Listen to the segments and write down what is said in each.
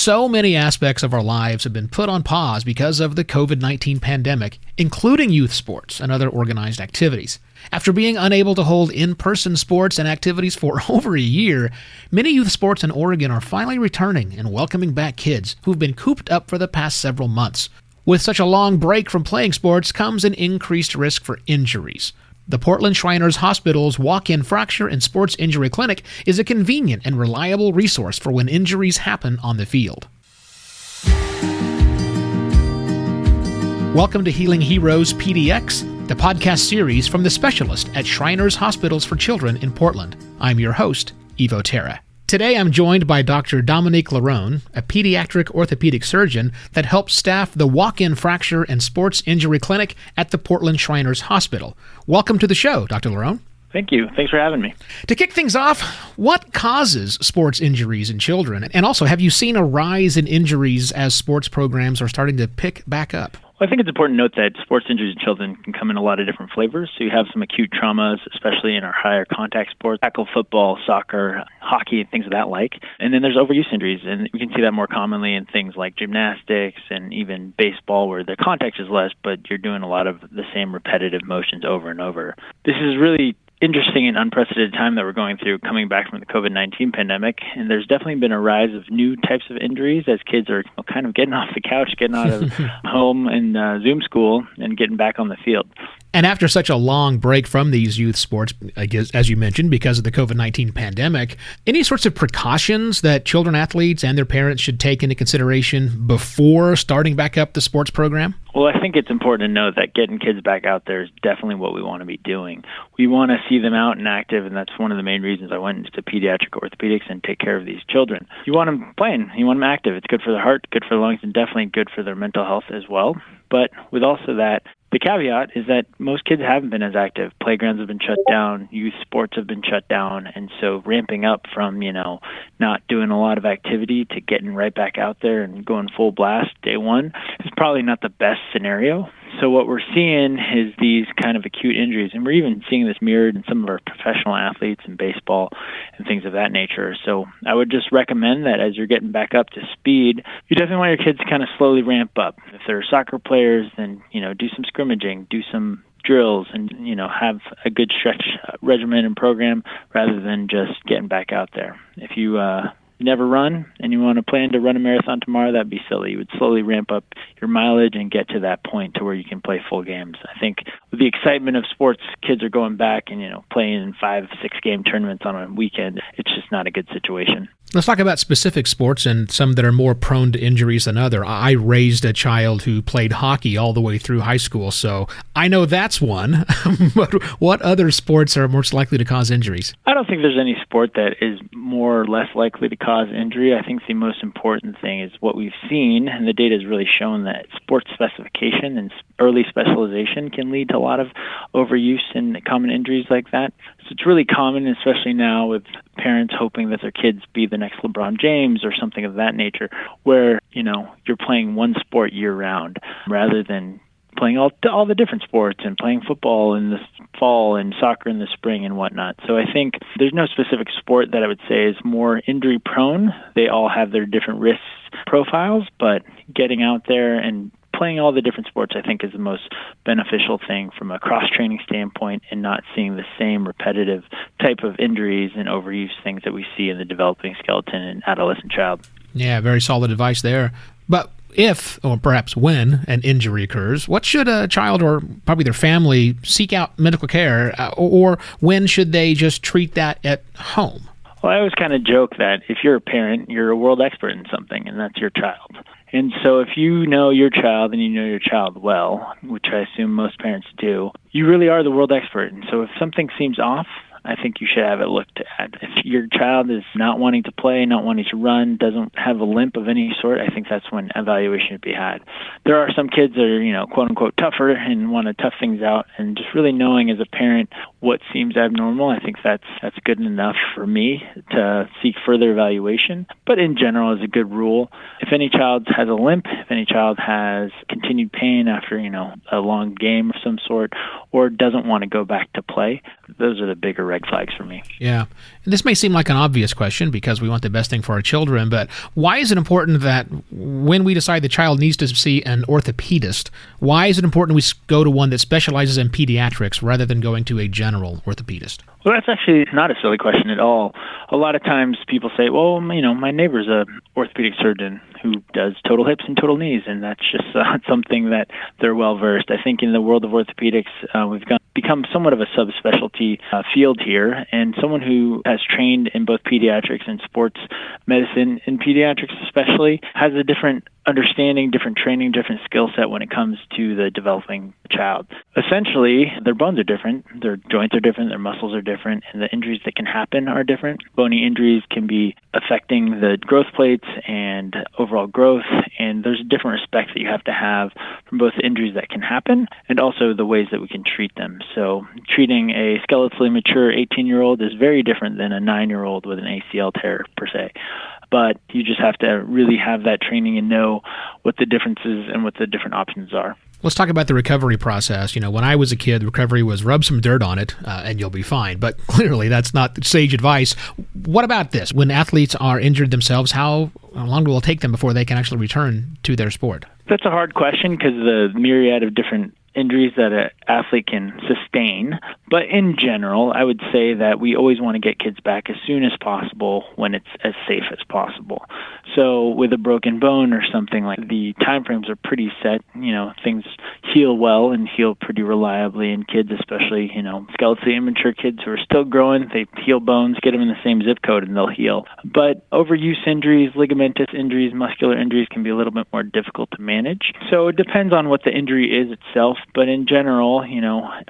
So many aspects of our lives have been put on pause because of the COVID-19 pandemic, including youth sports and other organized activities. After being unable to hold in-person sports and activities for over a year, many youth sports in Oregon are finally returning and welcoming back kids who've been cooped up for the past several months. With such a long break from playing sports comes an increased risk for injuries. The Portland Shriners Hospital's walk-in fracture and sports injury clinic is a convenient and reliable resource for when injuries happen on the field. Welcome to Healing Heroes PDX, the podcast series from the specialist at Shriners Hospitals for Children in Portland. I'm your host, Evo Terra. Today I'm joined by Dr. Dominique Larone, a pediatric orthopedic surgeon that helps staff the walk-in fracture and sports injury clinic at the Portland Shriners Hospital. Welcome to the show, Dr. Larone. Thank you. Thanks for having me. To kick things off, what causes sports injuries in children? And also, have you seen a rise in injuries as sports programs are starting to pick back up? Well, I think it's important to note that sports injuries in children can come in a lot of different flavors. So you have some acute traumas, especially in our higher contact sports, tackle, football, soccer, hockey, and things of that like. And then there's overuse injuries, and we can see that more commonly in things like gymnastics and even baseball, where the contact is less, but you're doing a lot of the same repetitive motions over and over. This is really interesting and unprecedented time that we're going through coming back from the COVID-19 pandemic. And there's definitely been a rise of new types of injuries as kids are kind of getting off the couch, getting out of home and Zoom school and getting back on the field. And after such a long break from these youth sports, I guess, as you mentioned, because of the COVID-19 pandemic, any sorts of precautions that children athletes and their parents should take into consideration before starting back up the sports program? Well, I think it's important to note that getting kids back out there is definitely what we want to be doing. We want to see them out and active, and that's one of the main reasons I went into pediatric orthopedics and take care of these children. You want them playing. You want them active. It's good for their heart, good for their lungs, and definitely good for their mental health as well. But with also that, the caveat is that most kids haven't been as active. Playgrounds have been shut down, youth sports have been shut down, and so ramping up from, not doing a lot of activity to getting right back out there and going full blast day one is probably not the best scenario. So what we're seeing is these kind of acute injuries, and we're even seeing this mirrored in some of our professional athletes in baseball and things of that nature. So I would just recommend that as you're getting back up to speed, you definitely want your kids to kind of slowly ramp up. If they're soccer players, then, do some scrimmaging, do some drills, and, have a good stretch regimen and program rather than just getting back out there. If you never run and you want to plan to run a marathon tomorrow, that'd be silly. You would slowly ramp up your mileage and get to that point to where you can play full games. I think with the excitement of sports, kids are going back and, playing in 5-6 game tournaments on a weekend. It's just not a good situation. Let's talk about specific sports and some that are more prone to injuries than other. I raised a child who played hockey all the way through high school, so I know that's one. But what other sports are most likely to cause injuries? I don't think there's any sport that is more or less likely to cause injury. I think the most important thing is what we've seen, and the data has really shown that sports specification and early specialization can lead to a lot of overuse and common injuries like that. So it's really common, especially now with parents hoping that their kids be the next LeBron James or something of that nature, where, you're playing one sport year-round rather than playing all the different sports and playing football in the fall and soccer in the spring and whatnot. So I think there's no specific sport that I would say is more injury-prone. They all have their different risk profiles, but getting out there and playing all the different sports, I think, is the most beneficial thing from a cross-training standpoint and not seeing the same repetitive type of injuries and overuse things that we see in the developing skeleton and adolescent child. Yeah, very solid advice there. But if, or perhaps when, an injury occurs, what should a child or probably their family seek out medical care, or when should they just treat that at home? Well, I always kind of joke that if you're a parent, you're a world expert in something, and that's your child. And so if you know your child and you know your child well, which I assume most parents do, you really are the world expert. And so if something seems off, I think you should have it looked at. If your child is not wanting to play, not wanting to run, doesn't have a limp of any sort, I think that's when evaluation should be had. There are some kids that are, quote unquote, tougher and want to tough things out, and just really knowing as a parent what seems abnormal, I think that's good enough for me to seek further evaluation. But in general, as a good rule, if any child has a limp, if any child has continued pain after, a long game of some sort, or doesn't want to go back to play, those are the bigger red red flags for me. Yeah. And this may seem like an obvious question because we want the best thing for our children, but why is it important that when we decide the child needs to see an orthopedist, why is it important we go to one that specializes in pediatrics rather than going to a general orthopedist? Well, that's actually not a silly question at all. A lot of times people say, well, my neighbor's a orthopedic surgeon who does total hips and total knees, and that's just something that they're well-versed. I think in the world of orthopedics, we've become somewhat of a subspecialty field here, and someone who has trained in both pediatrics and sports medicine, in pediatrics especially, has a different understanding, different training, different skill set when it comes to the developing child. Essentially, their bones are different, their joints are different, their muscles are different, and the injuries that can happen are different. Bony injuries can be affecting the growth plates and overall growth, and there's different respect that you have to have from both the injuries that can happen and also the ways that we can treat them. So treating a skeletally mature 18-year-old is very different than a 9-year-old with an ACL tear per se. But you just have to really have that training and know what the differences and what the different options are. Let's talk about the recovery process. When I was a kid, recovery was rub some dirt on it and you'll be fine. But clearly that's not sage advice. What about this? When athletes are injured themselves, how long will it take them before they can actually return to their sport? That's a hard question because the myriad of different injuries that an athlete can sustain. But in general, I would say that we always want to get kids back as soon as possible when it's as safe as possible. So with a broken bone or something, like the timeframes are pretty set. Things heal well and heal pretty reliably in kids, especially, skeletally immature kids who are still growing. They heal bones, get them in the same zip code, and they'll heal. But overuse injuries, ligamentous injuries, muscular injuries can be a little bit more difficult to manage. So it depends on what the injury is itself. But in general,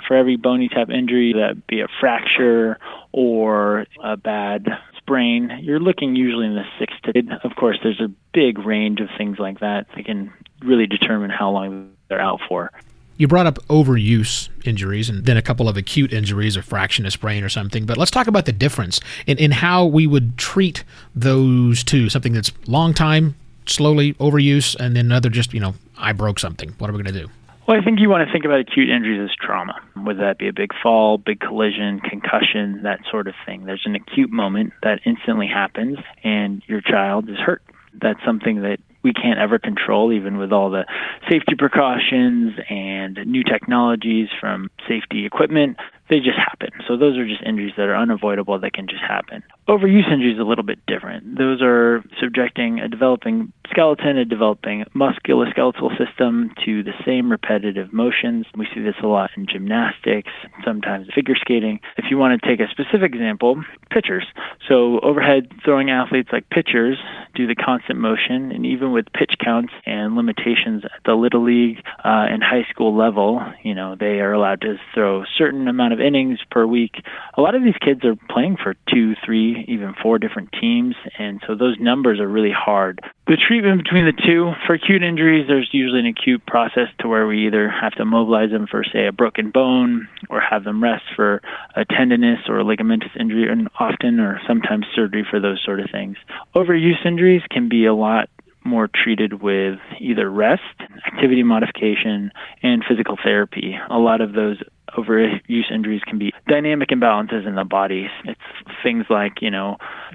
for every bony type injury, that be a fracture or a bad sprain, you're looking usually in the 6 to 10. Of course, there's a big range of things like that. They can really determine how long they're out for. You brought up overuse injuries and then a couple of acute injuries, a fraction, a sprain or something. But let's talk about the difference in how we would treat those two, something that's long time, slowly overuse, and then another just, I broke something. What are we going to do? Well, I think you want to think about acute injuries as trauma, whether that be a big fall, big collision, concussion, that sort of thing. There's an acute moment that instantly happens and your child is hurt. That's something that we can't ever control, even with all the safety precautions and new technologies from safety equipment. They just happen. So those are just injuries that are unavoidable that can just happen. Overuse injuries is a little bit different. Those are subjecting a developing skeleton, a developing musculoskeletal system to the same repetitive motions. We see this a lot in gymnastics, sometimes figure skating. If you want to take a specific example, pitchers. So overhead throwing athletes like pitchers do the constant motion, and even with pitch counts and limitations at the Little League and high school level, they are allowed to throw a certain amount of innings per week. A lot of these kids are playing for 2, 3, even 4 different teams, and so those numbers are really hard. The treatment between the two, for acute injuries, there's usually an acute process to where we either have to mobilize them for, say, a broken bone or have them rest for a tendinous or a ligamentous injury, and often or sometimes surgery for those sort of things. Overuse injuries can be a lot more treated with either rest, activity modification, and physical therapy. A lot of those overuse injuries can be dynamic imbalances in the body. It's things like,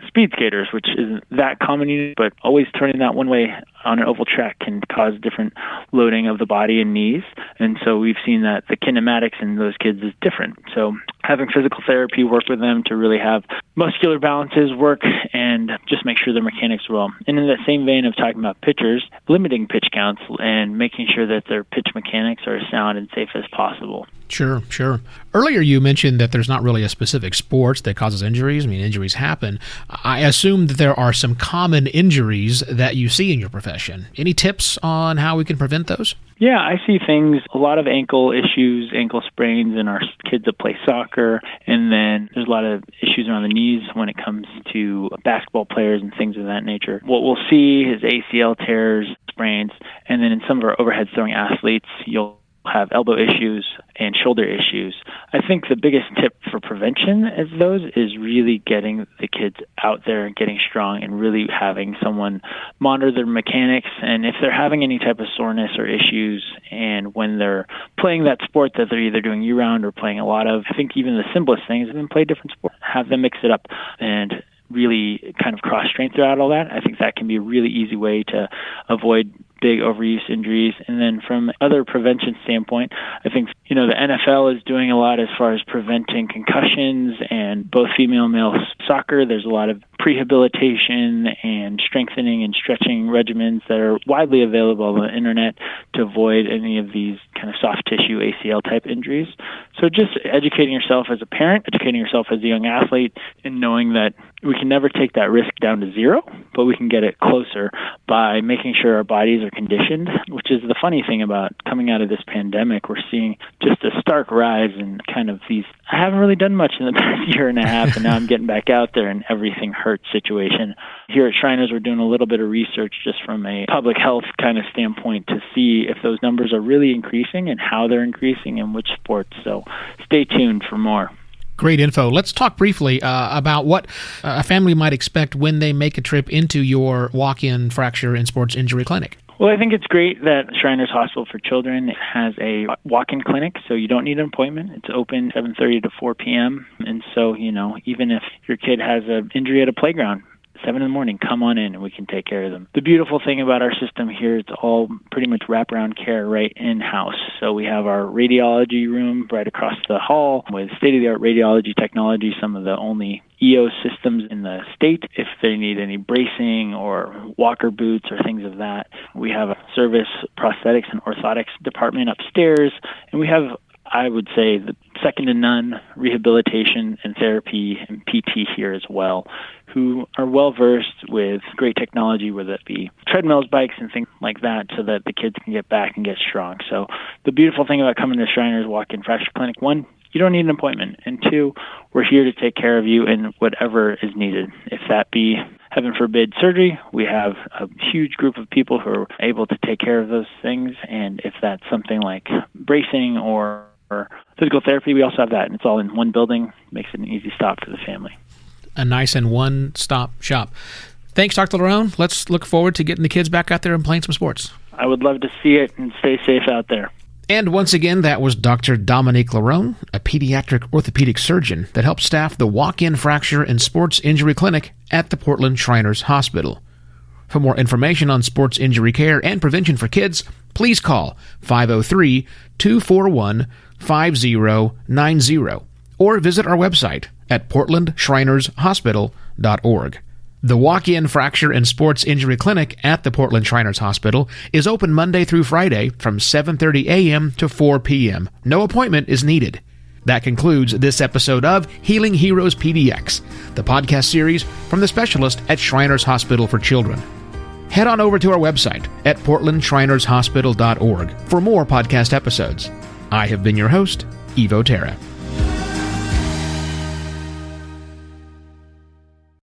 speed skaters, which isn't that common, but always turning that one way on an oval track can cause different loading of the body and knees. And so we've seen that the kinematics in those kids is different. So having physical therapy work with them to really have muscular balances work and just make sure their mechanics are well. And in that same vein of talking about pitchers, limiting pitch counts and making sure that their pitch mechanics are as sound and safe as possible. Sure. Earlier you mentioned that there's not really a specific sport that causes injuries. Injuries happen. I assume that there are some common injuries that you see in your profession. Any tips on how we can prevent those? Yeah, I see things, a lot of ankle issues, ankle sprains in our kids that play soccer, and then there's a lot of issues around the knees when it comes to basketball players and things of that nature. What we'll see is ACL tears, sprains, and then in some of our overhead throwing athletes, you'll have elbow issues and shoulder issues. I think the biggest tip for prevention of those is really getting the kids out there and getting strong and really having someone monitor their mechanics. And if they're having any type of soreness or issues, and when they're playing that sport that they're either doing year-round or playing a lot of, I think even the simplest thing is then play different sports, have them mix it up and really kind of cross-train throughout all that. I think that can be a really easy way to avoid big overuse injuries. And then from other prevention standpoint, I think, the NFL is doing a lot as far as preventing concussions, and both female and male soccer, there's a lot of prehabilitation and strengthening and stretching regimens that are widely available on the internet to avoid any of these kind of soft tissue ACL type injuries. So just educating yourself as a parent, educating yourself as a young athlete, and knowing that we can never take that risk down to zero, but we can get it closer by making sure our bodies are conditioned, which is the funny thing about coming out of this pandemic. We're seeing just a stark rise in kind of these, I haven't really done much in the past year and a half, and now I'm getting back out there and everything hurts situation. Here at Shriners, we're doing a little bit of research just from a public health kind of standpoint to see if those numbers are really increasing and how they're increasing and which sports. So stay tuned for more. Great info. Let's talk briefly about what a family might expect when they make a trip into your walk-in fracture and sports injury clinic. Well, I think it's great that Shriners Hospital for Children has a walk-in clinic, so you don't need an appointment. It's open 7:30 to 4 p.m. And so, even if your kid has an injury at a playground, 7 in the morning, come on in and we can take care of them. The beautiful thing about our system here, it's all pretty much wraparound care right in-house. So we have our radiology room right across the hall with state-of-the-art radiology technology, some of the only EOS systems in the state. If they need any bracing or walker boots or things of that, we have a service prosthetics and orthotics department upstairs, and we have, I would say, the second to none rehabilitation and therapy and PT here as well, who are well-versed with great technology, whether it be treadmills, bikes, and things like that, so that the kids can get back and get strong. So the beautiful thing about coming to Shriners Walk-In Fracture Clinic, one, you don't need an appointment, and two, we're here to take care of you in whatever is needed. If that be, heaven forbid, surgery, we have a huge group of people who are able to take care of those things, and if that's something like bracing or physical therapy, we also have that, and it's all in one building. Makes it an easy stop for the family. A nice and one-stop shop. Thanks, Dr. Larone. Let's look forward to getting the kids back out there and playing some sports. I would love to see it, and stay safe out there. And once again, that was Dr. Dominique Larone, a pediatric orthopedic surgeon that helps staff the Walk-In Fracture and Sports Injury Clinic at the Portland Shriners Hospital. For more information on sports injury care and prevention for kids, please call 503-241-5090 or visit our website at portlandshrinershospital.org. The Walk-In Fracture and Sports Injury Clinic at the Portland Shriners Hospital is open Monday through Friday from 7:30 a.m. to 4 p.m. No appointment is needed. That concludes this episode of Healing Heroes PDX, the podcast series from the specialist at Shriners Hospital for Children. Head on over to our website at portlandshrinershospital.org for more podcast episodes. I have been your host, Evo Terra.